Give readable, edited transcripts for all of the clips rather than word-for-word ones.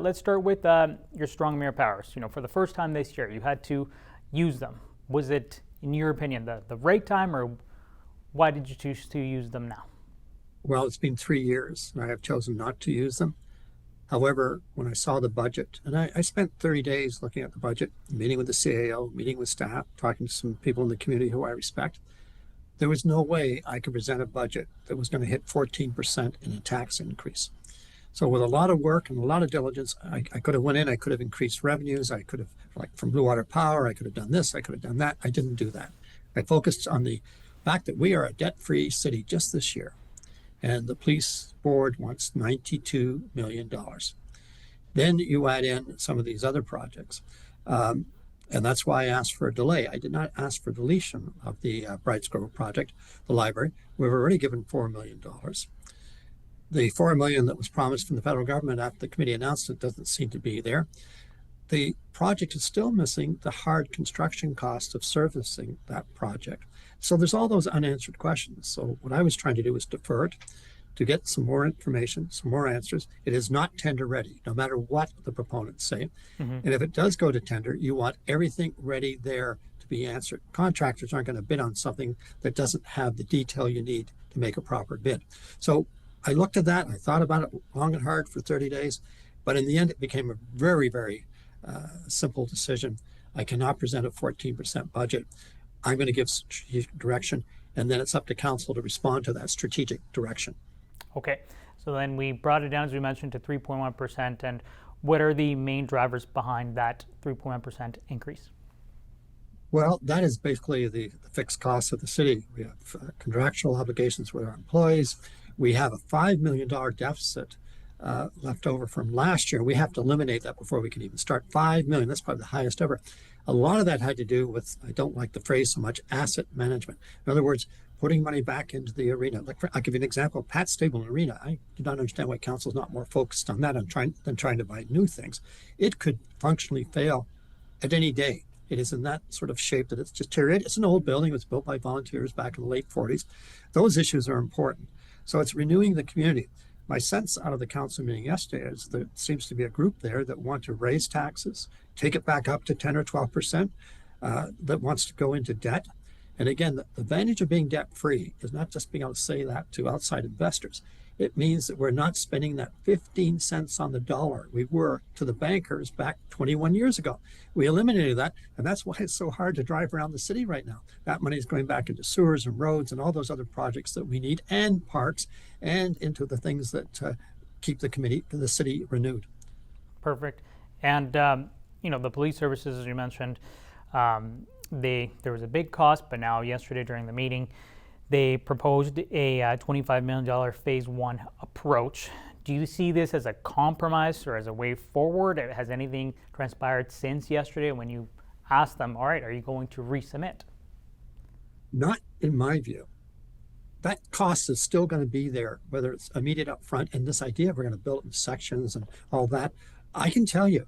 Let's start with your strong mayor powers. For the first time this year, you had to use them. Was it, in your opinion, the right time, or why did you choose to use them now? Well, it's been 3 years, and I have chosen not to use them. However, when I saw the budget, and I spent 30 days looking at the budget, meeting with the CAO, meeting with staff, talking to some people in the community who I respect, there was no way I could present a budget that was going to hit 14% in a tax increase. So with a lot of work and a lot of diligence, I could have went in, I could have increased revenues, I could have, like from Blue Water Power, I could have done this, I could have done that. I didn't do that. I focused on the fact that we are a debt-free city just this year. And the police board wants $92 million. Then you add in some of these other projects. And that's why I asked for a delay. I did not ask for deletion of the Brights Grove project, the library. We've already given $4 million. The $4 million that was promised from the federal government after the committee announced it doesn't seem to be there. The project is still missing the hard construction cost of servicing that project. So there's all those unanswered questions. So what I was trying to do was defer it to get some more information, some more answers. It is not tender ready, no matter what the proponents say. And if it does go to tender, you want everything ready there to be answered. Contractors aren't going to bid on something that doesn't have the detail you need to make a proper bid. So I looked at that, I thought about it long and hard for 30 days, but in the end, it became a very, very simple decision. I cannot present a 14% budget. I'm going to give strategic direction, and then it's up to council to respond to that strategic direction. Okay, so then we brought it down, as we mentioned, to 3.1%. And what are the main drivers behind that 3.1% increase? Well, that is basically the fixed costs of the city. We have contractual obligations with our employees. We have a $5 million deficit left over from last year. We have to eliminate that before we can even start. $5 million, that's probably the highest ever. A lot of that had to do with, I don't like the phrase so much, asset management. In other words, putting money back into the arena. I'll give you an example, Pat Stable Arena. I do not understand why council is not more focused on that than trying to buy new things. It could functionally fail at any day. It is in that sort of shape that it's deteriorated. It's an old building. It was built by volunteers back in the late 40s. Those issues are important. So it's renewing the community. My sense out of the council meeting yesterday is that there seems to be a group there that want to raise taxes, take it back up to 10 or 12%, that wants to go into debt. And again, the advantage of being debt-free is not just being able to say that to outside investors. It means that we're not spending that 15 cents on the dollar we were to the bankers back 21 years ago. We eliminated that, and that's why it's so hard to drive around the city right now. That money is going back into sewers and roads and all those other projects that we need, and parks, and into the things that keep the city renewed. Perfect. And the police services, as you mentioned, there was a big cost, but now yesterday during the meeting, they proposed a $25 million phase one approach. Do you see this as a compromise or as a way forward? Has anything transpired since yesterday when you asked them, all right, are you going to resubmit? Not in my view. That cost is still going to be there, whether it's immediate up front, and this idea we're going to build it in sections and all that. I can tell you,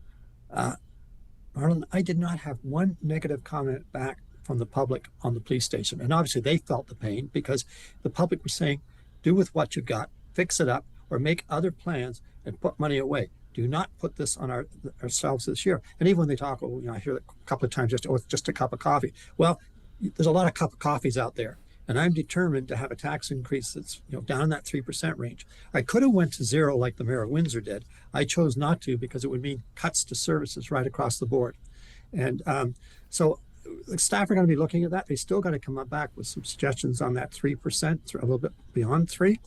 Marlon, I did not have one negative comment back from the public on the police station. And obviously they felt the pain because the public was saying, do with what you've got, fix it up, or make other plans and put money away. Do not put this on ourselves this year. And even when they talk, I hear it a couple of times, it's just a cup of coffee. Well, there's a lot of cup of coffees out there. And I'm determined to have a tax increase that's down in that 3% range. I could have went to zero like the mayor of Windsor did. I chose not to because it would mean cuts to services right across the board. And so the staff are going to be looking at that. They still got to come back with some suggestions on that 3%, a little bit beyond 3%.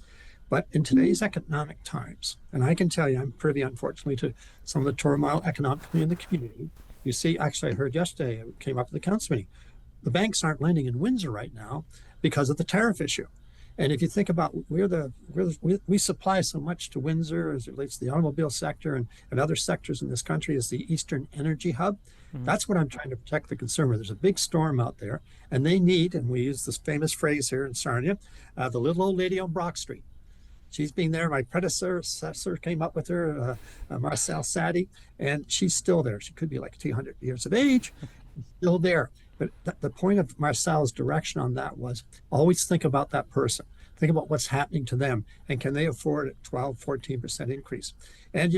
But in today's economic times, and I can tell you, I'm privy, unfortunately, to some of the turmoil economically in the community. You see, actually, I heard yesterday, it came up at the council meeting, the banks aren't lending in Windsor right now because of the tariff issue. And if you think about we supply so much to Windsor as it relates to the automobile sector and other sectors in this country as the Eastern energy hub. That's what I'm trying to protect the consumer. There's a big storm out there, and they need, and we use this famous phrase here in Sarnia, the little old lady on Brock Street. She's been there. My predecessor came up with her, Marcel Sadi, and she's still there. She could be like 200 years of age, still there. But the point of Marcel's direction on that was always think about that person. Think about what's happening to them, and can they afford a 12, 14% increase? And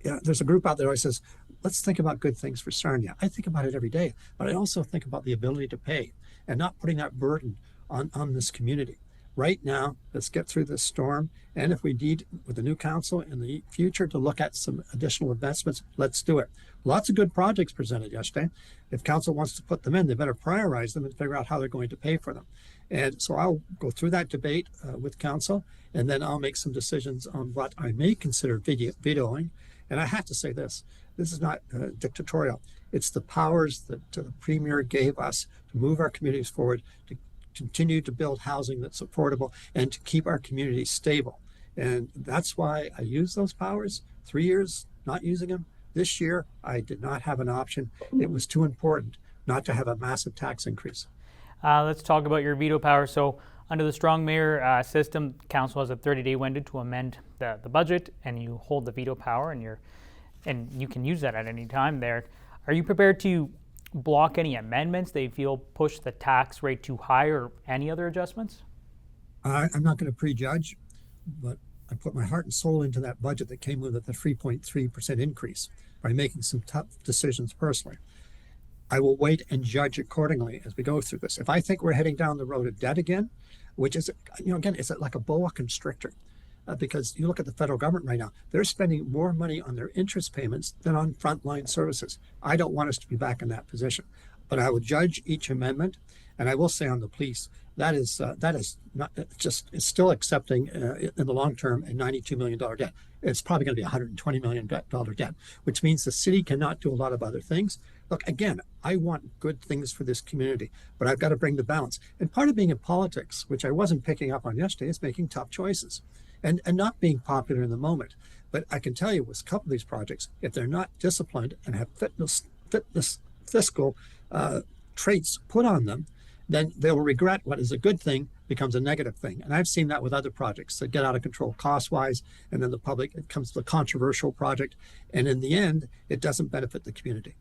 Yeah, there's a group out there that says, let's think about good things for Sarnia. I think about it every day, but I also think about the ability to pay and not putting that burden on this community. Right now, let's get through this storm. And if we need, with the new council in the future, to look at some additional investments, let's do it. Lots of good projects presented yesterday. If council wants to put them in, they better prioritize them and figure out how they're going to pay for them. And so I'll go through that debate with council, and then I'll make some decisions on what I may consider vetoing. And I have to say this is not dictatorial. It's the powers that the Premier gave us to move our communities forward, to continue to build housing that's affordable, and to keep our communities stable. And that's why I use those powers. 3 years not using them. This year, I did not have an option. It was too important not to have a massive tax increase. Let's talk about your veto power. So under the strong mayor system, council has a 30-day window to amend the budget, and you hold the veto power, and you can use that at any time there. Are you prepared to block any amendments they feel push the tax rate too high, or any other adjustments? I'm not going to prejudge, but I put my heart and soul into that budget that came with it, the 3.3% increase, by making some tough decisions personally. I will wait and judge accordingly as we go through this. If I think we're heading down the road of debt again, which is, again, it's like a boa constrictor, because you look at the federal government right now, they're spending more money on their interest payments than on frontline services. I don't want us to be back in that position, but I will judge each amendment. And I will say on the police, that is not just, it's still accepting in the long term a $92 million debt. It's probably going to be $120 million debt, which means the city cannot do a lot of other things. Look, again, I want good things for this community, but I've got to bring the balance. And part of being in politics, which I wasn't picking up on yesterday, is making tough choices and not being popular in the moment. But I can tell you with a couple of these projects, if they're not disciplined and have fitness fiscal traits put on them, then they'll regret what is a good thing becomes a negative thing. And I've seen that with other projects that get out of control cost-wise, and then the public, it comes to the controversial project, and in the end, it doesn't benefit the community.